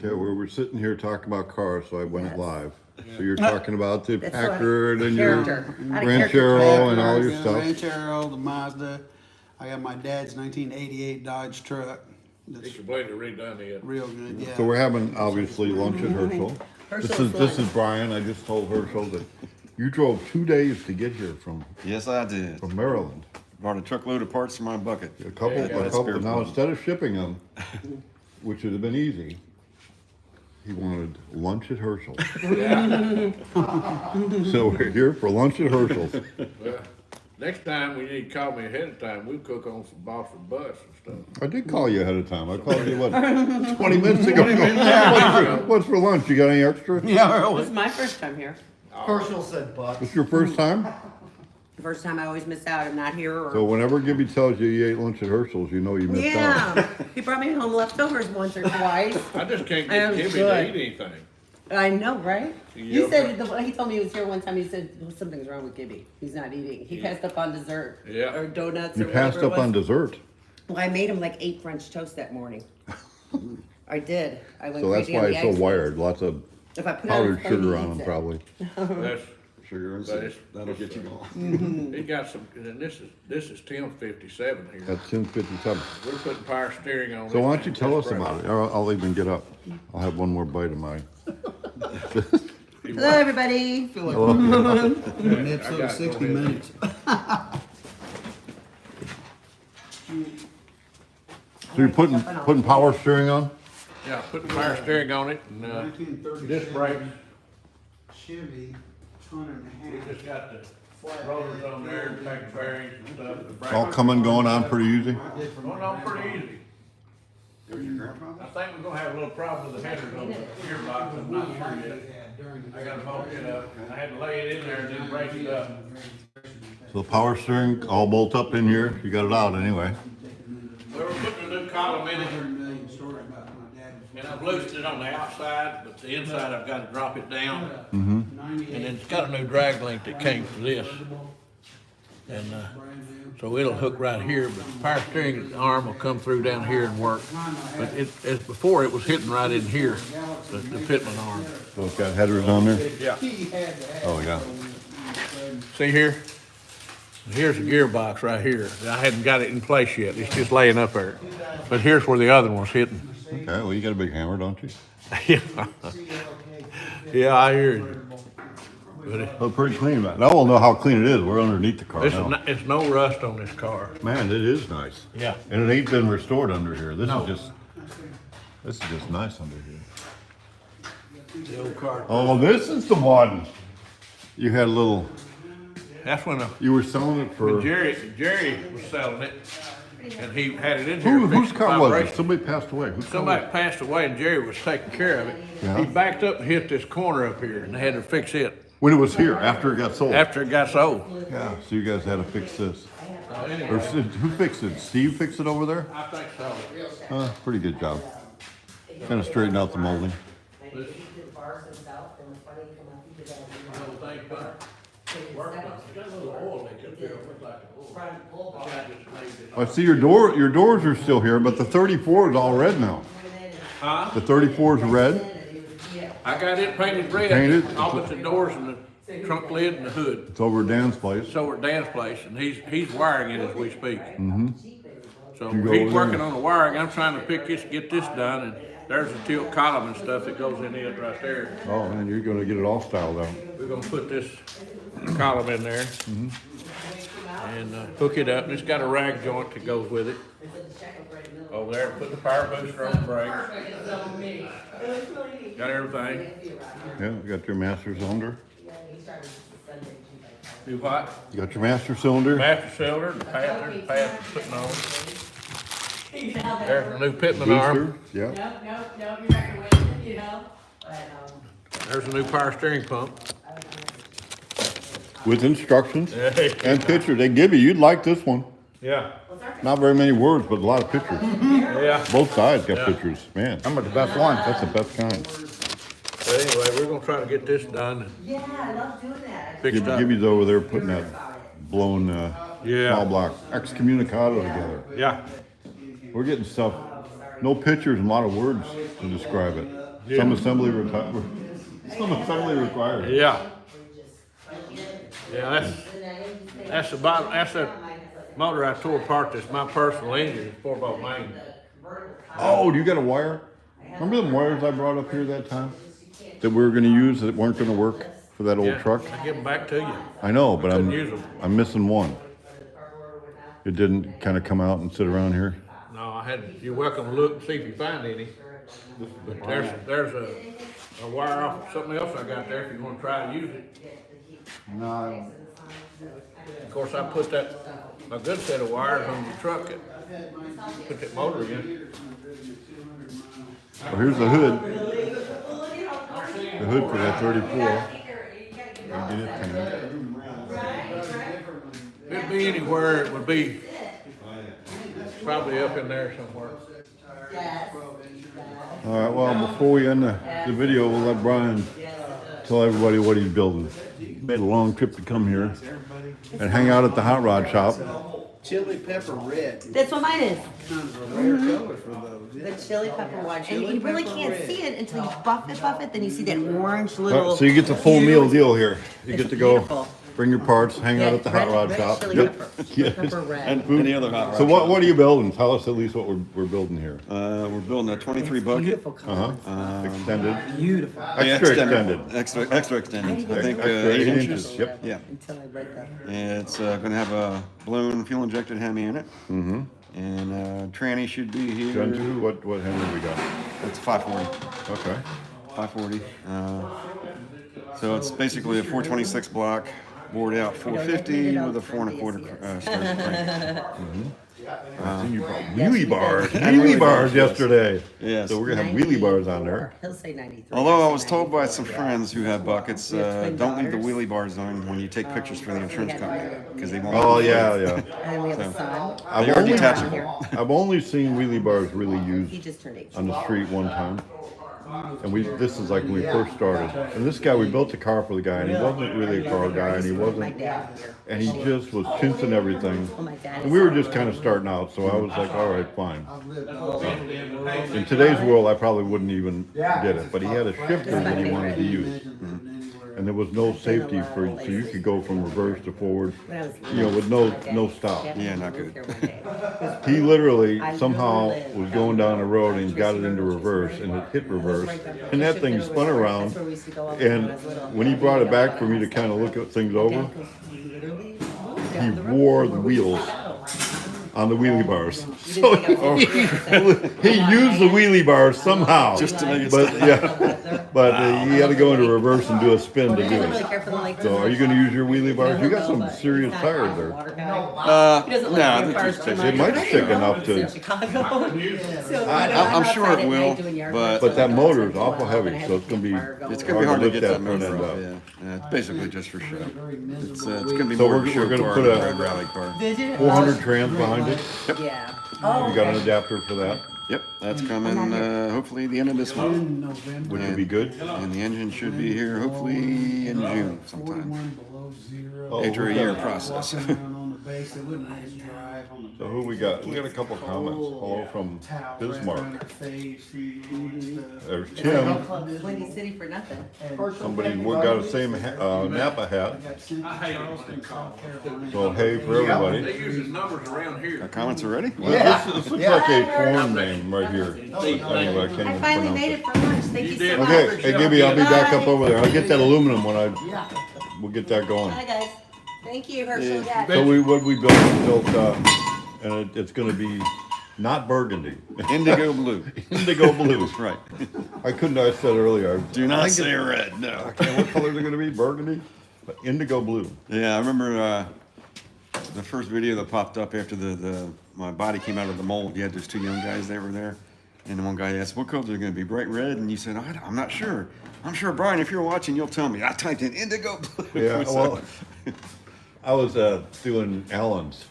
Okay, we're sitting here talking about cars, so I went live. So you're talking about the Packard and your Ranchero and all your stuff. Ranchero, the Mazda. I got my dad's 1988 Dodge truck. He That's completely redone it. real good, yeah. So we're having, obviously, lunch at Hersel. This is Brian. I just told Hersel that you drove 2 days to get here from Yes, I did. Maryland. Brought a truckload of parts in my bucket. A couple. Now, instead of shipping them, which would have been easy, he wanted lunch at Hersel. So we're here for lunch at Hersel's. Well, next time we need to call me ahead of time. We cook on some Boston bus and stuff. I did call you ahead of time. I called you, what, 20 minutes ago? What's for lunch? You got any extra? Yeah, This really. is my first time here. Herschel said buck. This your first time? The first time I always miss out. I'm not here. Or... So whenever Gibby tells you you ate lunch at Hersel's, you know you missed out. yeah, he brought me home leftovers once or twice. I just can't I get am Gibby good. to eat anything. I know, right? You Yeah. said he told me he was here one time. He said well, something's wrong with Gibby. He's not eating. He passed up on dessert. Yeah. Or donuts. You or passed whatever up it on was. dessert. Well, I made him like 8 French toast that morning. I did. I went So that's crazy on why the he's so eggs. wired. Lots of If I put it on powdered his plate, he sugar on eats them, it. probably. That's, Sugar and But salt. it's- That'll get you going. he got some, and this is 1057 here. That's 10:57. We're putting power steering on. So why don't you tell us about it? Or I'll even get up. I'll have one more bite of mine. Hello, everybody. I feel like we're in an episode got of it. 60 Go ahead. Minutes. So you're putting power steering on? Yeah, putting power steering on it and, disc brakes. 1937 Chevy, ton and a We half. just got the rollers on there and tank bearings and stuff. The brakes All coming, going on pretty easy? I did for Going my on pretty grandfather. easy. There's your grandfather? I think we're gonna have a little problem with the headers on the gearbox. I'm not sure yet. I gotta bolt it up. I had to lay it in there and then break it up. So the power steering all bolt up in here. You got it out anyway. We were putting a new column in it, $100 story about my dad. and I've loosened it on the outside, but the inside I've got to drop it down. And then it's got a new drag link that came for this. And, so it'll hook right here, but the power steering arm will come through down here and work. But as before, it was hitting right in here, the pitman arm. So it's got headers on there? Yeah. He had to have. Oh, yeah. See here? Here's a gearbox right here. I hadn't got it in place yet. It's just laying up there. But here's where the other one's hitting. Okay, well, you got a big hammer, don't you? Yeah. Yeah, I hear you. But Look pretty clean, man. Now we'll know how clean it is. We're underneath the car this is now. it's no rust on this car. Man, it is nice. Yeah. And it ain't been restored under here. This No. is just nice under here. The old car. Oh, this is the one. You had a little, That's when you were selling it for, Jerry was selling it, and he had it in here. whose fixing car was it? vibration. Somebody passed away. Whose car Somebody was passed away, and Jerry was taking care of it. Yeah. He backed up and hit this corner up here, and they had to fix it it? When it was here, after it got sold? after it got sold. Yeah, so you guys had to fix this. Or Anyway, who fixed it? Steve fixed it over there? I think so. Pretty good job. Kind of straightened out the molding. Little thing, but worked on it. It's got a little oil leak up here. It looks like an oil. The guy just made it. I see your doors are still here, but the 34 is all red now. Huh? The 34 is red. I got it painted red, Painted? all but the doors and the trunk lid and the hood. It's over at Dan's place. It's over at Dan's place, and he's wiring it as we speak. So You go he's over working there. on the wiring, I'm trying to get this done, and there's a tilt column and stuff that goes in it right there. Oh, man, you're gonna get it all styled out. We're gonna put this column in there. And hook it up, and it's got a rag joint that goes with it. Over there, put the power booster on the brake. Got everything. Yeah, you got your master cylinder. Do what? You got your master cylinder. Master cylinder, the pad, there's the pad putting on. There's the new pitman arm. Booster, yeah. No, you're not gonna wait, you know. There's a new power steering pump. With instructions and pictures. They give you, you'd like this one. Yeah, Not very many words, but a lot of pictures. yeah. Both sides got Yeah. pictures. Man, I'm the best one. That's the best kind. But anyway, we're gonna try to get this done and Yeah, I love doing that. fixed up. Gibby's over there putting that blown Yeah. small block excommunicado together. Yeah, We're getting stuff, no pictures and a lot of words to describe it. Some assembly required. Some assembly required. Yeah. Yeah, that's the motor I tore apart. That's my personal engine. It's 4-volt main. Oh, do you got a wire? Remember the wires I brought up here that time? That we were gonna use that weren't gonna work for that old Yeah, truck? I give them back to you. I know, but couldn't use 'em. I'm missing one. It didn't kinda come out and sit around here? No, you're welcome to look and see if you find any. But there's a wire off something else I got there if you wanna try to use it. No, I don't. Of course, I put a good set of wires on the truck that put that motor in. Well, here's the hood. The hood for that 34. If it'd be anywhere, it would be probably up in there somewhere. All right, well, before we end the video, we'll let Brian tell everybody what he's building. He made a long trip to come here and hang out at the hot rod shop. Chili pepper red. That's what mine is. Kind of a rare color for those. The chili pepper one. And Chili you really pepper can't red. see it until you buff it, then you see that orange little. So you get the full meal deal here. You It's get to go, beautiful. bring your parts, hang out at the hot rod red shop. chili Yep. pepper. Yes. Pepper red. And any other hot rod So what shop. are you building? Tell us at least what we're building here. We're building a 23 bucket. Beautiful color. Extended, Beautiful. extra extended. Extra extended. I think Extra 8 inches. Yep. Yeah. Until I read that. It's going to have a balloon fuel injected Hemi in it. Mm-hmm. And tranny should be here. Gen 2, what Henry we got? It's 540. Okay. 540. So it's basically a 426 block, bored out 450 with a 4 1/4 square crank. I seen you brought wheelie bars yesterday. Yes. So we're gonna have wheelie bars on there. He'll say 93. Although I was told by some friends who have buckets, don't leave the wheelie bars on when you take pictures for the insurance company because they won't. Oh, yeah. And then we have a son. They are detachable. I've only seen wheelie bars really He used just turned 8. on the street one time. And this is like when we first started. And this guy, we built a car for the guy, and he wasn't really a car guy, and he My wasn't, dad here. and he just was chinsing everything. Well, my dad And is we were just kind of starting out, so I was like, all right, fine. In today's world, I probably wouldn't even get it, but he had a shifter that he wanted to use. And there was no safety so you could go from reverse to forward, When I was with no stop. Yeah, not good. He literally somehow was going down the road and got it into reverse and it hit reverse. And that thing spun around. And when he brought it back for me to kind of look at things over, he wore the wheels on the wheelie bars. So he used the wheelie bars somehow. Just to make it But he had to go into reverse and do a spin to do really it. careful like So are you gonna use your wheelie bars? You got some serious tires there. No, they're just It might stick enough to, I'm sure it will, but that motor is awful heavy, so it's gonna be it's going to be hard to lift get that that front motor end up. up. Yeah, it's basically just for show. It's going to be So more of a we're show gonna car put than a- a red rally car. 400 trans behind it. Yeah. You got an adapter for that, Yep, that's coming hopefully the end of this month. In November. which would be good. And the engine should be here hopefully in June sometime. 41 below zero. Oh, After a year process. Walking around on the base, they wouldn't let us drive on the So who we got? We got a couple comments, all from towel wrapped Bismarck. around their face, and stuff. There's Tim, Windy City for nothing. somebody got the same Napa hat, I got sent to Charleston, South Carolina. so hey for They everybody. use his numbers around here. Got comments already? This looks like a foreign name right here. Anyway, I can't I even finally pronounce made it. it for lunch. Thank you so much. Okay, hey Gibby, I'll be back up over there. I'll get that aluminum when we'll get that going. Bye, guys. Thank you, Herschel. Yeah. So what we built, and it's gonna be not burgundy, Indigo blue. indigo blue. Right. I said earlier, Do not say red, no. what colors are gonna be? Burgundy? But indigo blue. Yeah, I remember the first video that popped up after my body came out of the mold. You had those two young guys that were there. And the one guy asked, what colors are going to be? Bright red? And you said, I'm not sure. I'm sure, Brian, if you're watching, you'll tell me. I typed in indigo blue. Yeah, So- well, I was doing Alan's,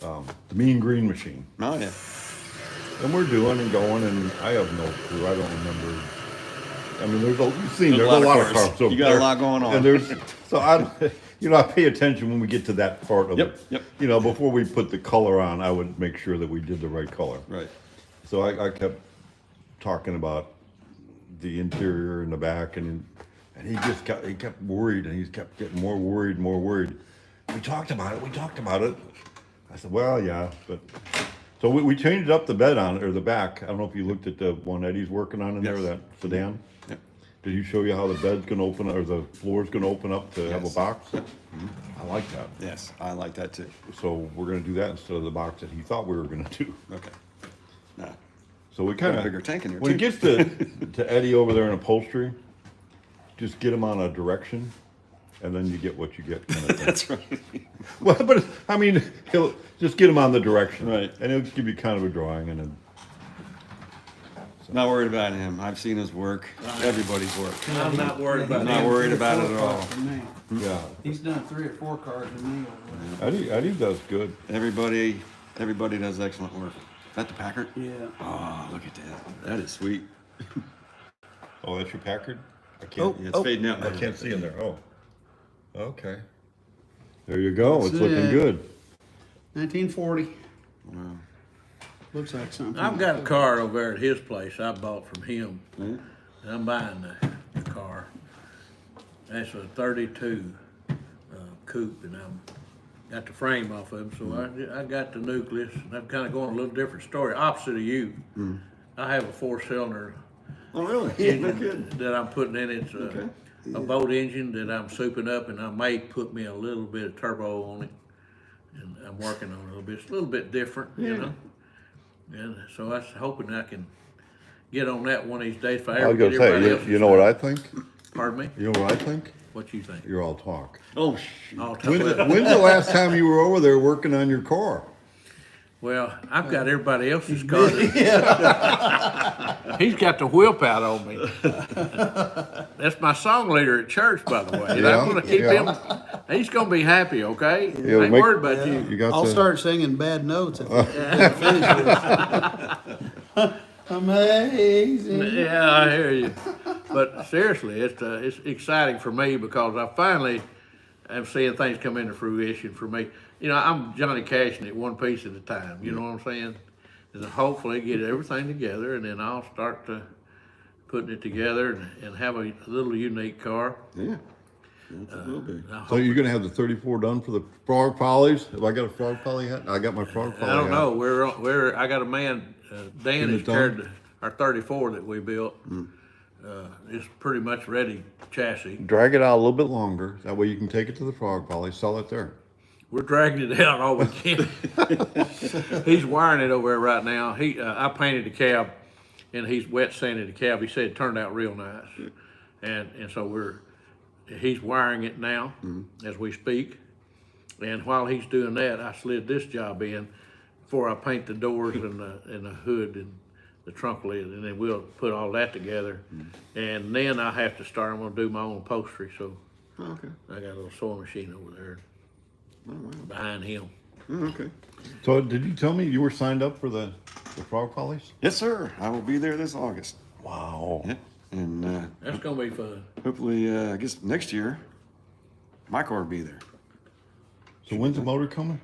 the Mean Green Machine. Oh, yeah. And we're doing and going, and I have no clue. I don't remember. I mean, there's There's a lot of cars over You got there. a lot going on. And so I pay attention when we get to that part of Yep, it. yep. Before we put the color on, I would make sure that we did the right color. Right. So I kept talking about the interior and the back, and he kept worried, and he kept getting more worried, more worried. We talked about it. I said, well, yeah, but so we changed up the bed on it, or the back. I don't know if you looked at the one Eddie's working on in there, Yes. that sedan. Yep. Did he show you how the bed's gonna open, or the floor's gonna open up to have a Yes. box? I like that. Yes, I like that too. So we're gonna do that instead of the box that he thought we were gonna do. Okay. Nah, So we got kind a of, bigger tank in there when it too. gets to Eddie over there in upholstery, just get him on a direction, and then you get what you get. Kind of thing. That's right. Well, but I mean, he'll just get him on the direction, Right. And he'll give you kind of a drawing, and then Not worried about him. I've seen his work. Everybody's work. I'm not worried about Not him. worried about it at all. For me. yeah, He's done 3 or 4 cars with me over Eddie does good. Everybody does excellent work. Is that the Packard? there. Yeah. Oh, look at that. That is sweet. Oh, that's your Packard? I Oh, can't. yeah, it's fading out. I can't see in there. Oh, okay. There you go. It's That's looking it. good. 1940. Wow. Looks like something. I've got a car over there at his place I bought from him. Yeah. And I'm buying the car. That's a 32 coupe, and I'm got the frame off of him. So I got the nucleus, and I'm kind of going a little different story, opposite of you. I have a 4-cylinder Oh, really? No kidding. engine that I'm putting in. It's a boat engine that I'm souping up, and I may put me a little bit of turbo on it. And I'm working on it a little bit. It's a little bit different, you know. And so I was hoping I can get on that one of these days if I I ever was get gonna everybody say, else's you know what stuff. I think? Pardon me? You know what I think? What you think? You're all talk. Oh, shoot. I'll tell you. When's the last time you were over there working on your car? Well, I've got everybody else's car. He's got the whip out on me. That's my song leader at church, by the way. And Yeah, I'm gonna keep yeah. him. He's gonna be happy, okay? Yeah, Ain't make- worried about you. You got I'll the, start singing bad notes if I finish this. Amazing. Yeah, I hear you. But seriously, it's exciting for me because I finally am seeing things come into fruition for me. You know, I'm Johnny cashing it one piece at a time. You know what I'm saying? And hopefully get everything together, and then I'll start to putting it together and have a little unique car. Yeah. Yes, it will be. I so hope- you're gonna have the 34 done for the frog pollies? Have I got a frog poly hat? I got my frog poly I don't hat. know. I got a man. Dan Getting has it done? carried our 34 that we built. It's pretty much ready chassis. Drag it out a little bit longer. That way you can take it to the frog poly, sell it there. We're dragging it out all we can. He's wiring it over there right now. I painted the cab, and he's wet sanded the cab. He said it turned out real nice, and so he's wiring it now as we speak. And while he's doing that, I slid this job in before I paint the doors and the hood and the trunk lid, and then we'll put all that together. And then I have to start. I'm gonna do my own upholstery, so Oh, okay. I got a little sewing machine over there Oh, wow. behind him. Oh, okay. So did you tell me you were signed up for the frog polys? Yes, sir. I will be there this August. Wow. Yeah. And That's gonna be fun. hopefully, I guess next year, my car will be there. So when's the motor coming?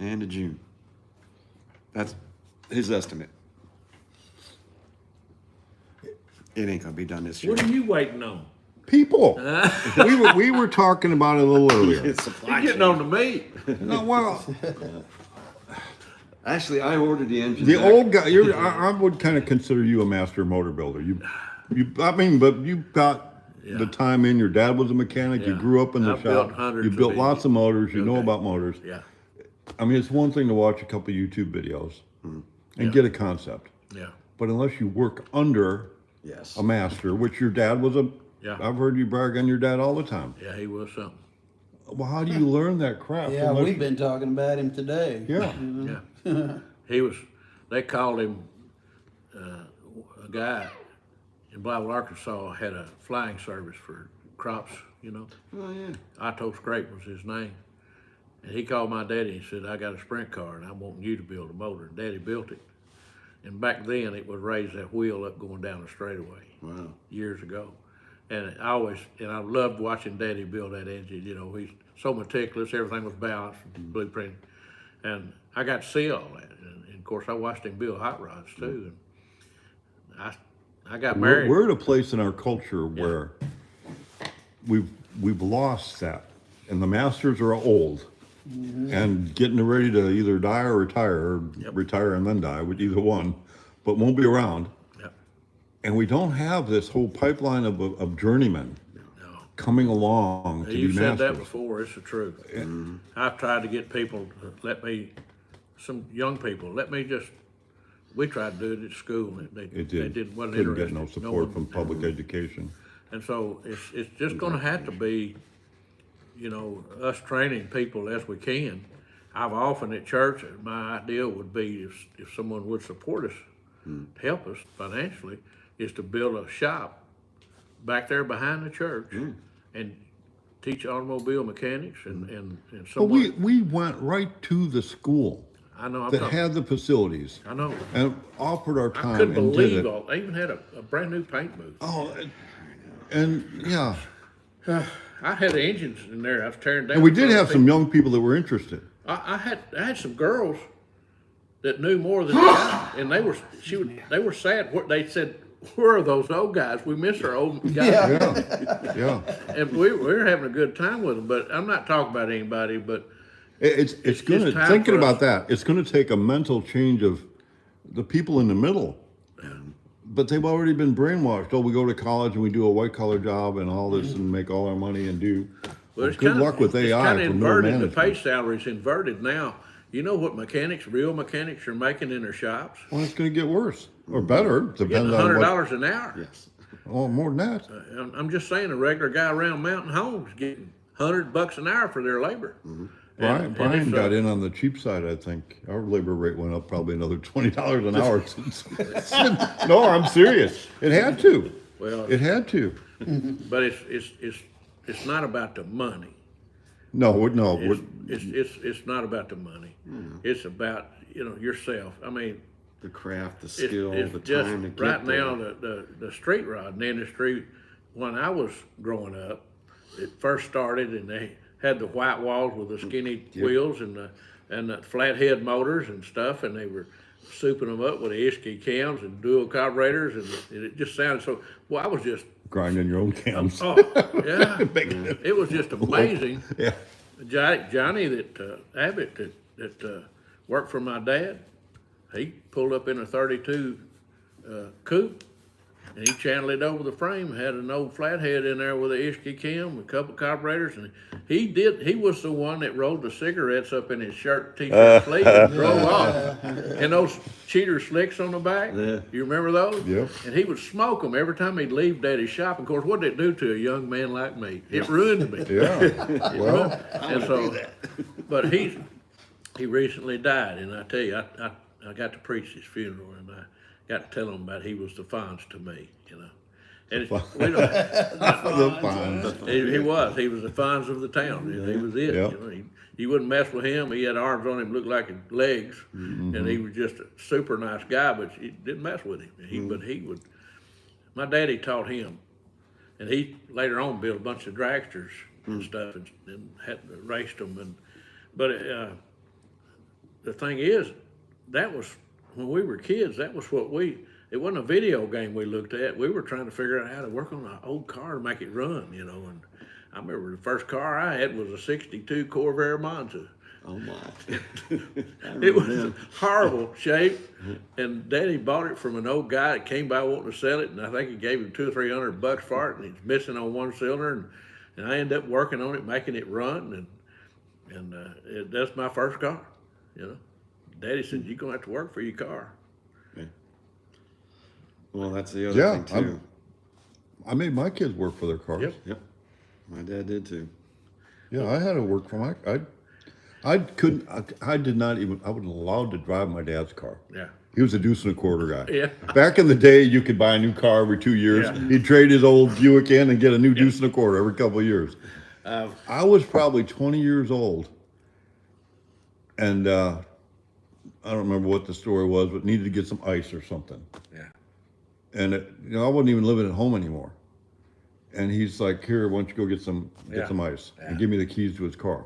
End of June. That's his estimate. It ain't gonna be done this year. What are you waiting on? People. we were talking about it a little earlier. It's You're supply getting chain. on to me. No, well, Actually, I ordered the engine. the back. old guy. I would kind of consider you a master motor builder. But you got the time in. Your dad was a mechanic. You Yeah. grew up in the I've built shop. hundreds You of built lots of motors. You know Okay. about motors. Yeah, I mean, it's one thing to watch a couple YouTube videos and Yeah. get a concept, yeah, but unless you work under Yes. a master, which your dad was a. Yeah. I've heard you brag on your dad all the time. yeah. He was something. Well, how do you learn that crap? Yeah, unless we've you- been talking about him today. Yeah. Yeah, he was. They called him a guy in Blytheville, Arkansas. Had a flying service for crops. You know, Oh, yeah. Otto Scrape was his name. And he called my daddy and said, "I got a sprint car and I'm wanting you to build a motor." And Daddy built it. And back then it would raise that wheel up going down the straightaway. Wow. Years ago. And I loved watching Daddy build that engine. You know, he's so meticulous, everything was balanced, blueprint. And I got to see all that. And of course, I watched him build hot rods too. And I got married. We're at a place in our culture where we've lost that, and the masters are old and getting ready to either die or retire, or retire and then die, with either one, but won't be around. Yep. And we don't have this whole pipeline of journeymen No. coming along to be You've said that masters. before, it's the truth. I've tried to get people to some young people, we tried to do it at school, and It they did. wasn't Couldn't get interested. no support one- from public education. And so it's just gonna have to be, us training people as we can. I've often at church, my idea would be if someone would support us, to help us financially, is to build a shop back there behind the church and teach automobile mechanics and But someone, we went right to the school I know, I'm that talking, had the facilities I know. and offered our I time couldn't and did believe it. they even had a brand new paint booth. Oh, and yeah, I had engines in there. I was tearing down. and we in did front of have some people. young people that were interested. I had some girls that knew more than the guy, and they were sad. What they said, where are those old guys? We miss our old guys. Yeah, yeah. And we were having a good time with them. But I'm not talking about anybody. But It's just gonna, time thinking for about us. that, it's gonna take a mental change of the people in the middle. But they've already been brainwashed. Oh, we go to college and we do a white collar job and all this and make all our money and do. well, it's Good kinda, luck with it's AI kind of for middle inverted. The pay management. salary's inverted now. You know what real mechanics are making in their shops? Well, it's gonna get worse or better, Getting depends on what. $100 an hour. Yes. Oh, more than that. I'm just saying, a regular guy around Mountain Homes getting $100 an hour for their labor. Brian and Brian it's, got in on the cheap side, I think. Our labor rate went up probably another $20 an hour since. No, I'm serious. It had to. Well, It had to. but it's not about the money. No, no. It's not about the money. It's about yourself. I mean, The craft, the it's, skill, it's the just time to get right there. now the street rodding industry. When I was growing up, it first started, and they had the white walls with the skinny wheels and the flathead motors and stuff, and they were souping them up with the Isky cams and dual carburetors, and it just sounded so. Well, I was just Grinding your own cams. oh yeah, it was just amazing. Yeah. Johnny Abbott that worked for my dad, he pulled up in a 32 coupe, and he channeled it over the frame, had an old flathead in there with a Isky cam, a couple carburetors, and he was the one that rolled the cigarettes up in his shirt, t-shirt sleeve and drove off. And those cheater slicks on the back, Yeah. you remember those? Yep. And he would smoke them every time he'd leave Daddy's shop. Of course, what did it do to a young man like me? It ruined me. Yeah. Well, And so, but he recently died, and I tell you, I got to preach his funeral, and I got to tell him about he was the Fonz to me, And we don't, the fun. he was the Fonz of the town. He was it. Yeah. You wouldn't mess with him. He had arms on him, looked like his legs, and he was just a super nice guy. But you didn't mess with him. But he would. My daddy taught him, and he later on built a bunch of dragsters and stuff, and had raced them. But the thing is, that was when we were kids. That was what it wasn't a video game we looked at. We were trying to figure out how to work on an old car to make it run, And I remember the first car I had was a '62 Corvair Monza. Oh my. It was in horrible shape, and Daddy bought it from an old guy that came by wanting to sell it, and I think he gave him $200 or $300 for it, and it's missing on one cylinder, and I ended up working on it, making it run, and that's my first car, Daddy said, "You're gonna have to work for your car." Well, that's the other Yeah, thing too. I made my kids work for their cars. Yep. Yep. My dad did too. Yeah, I had to work for my. I couldn't. I did not even. I wasn't allowed to drive my dad's car. Yeah. He was a deuce and a quarter guy. Yeah. Back in the day, you could buy a new car every 2 years. Yeah. He'd trade his old Buick in and get a new deuce and a quarter every couple of years. I was probably 20 years old, and I don't remember what the story was, but needed to get some ice or something. Yeah. And I wasn't even living at home anymore. And he's like, "Here, why don't you go get some Yeah. ice?" And give me the keys to his car.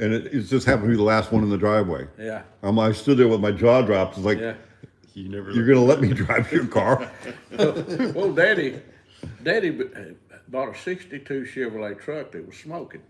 And it just happened to be the last one in the driveway. Yeah. I stood there with my jaw dropped. It's like, Yeah. You never. You're gonna let me drive your car? Well, Daddy bought a '62 Chevrolet truck that was smoking.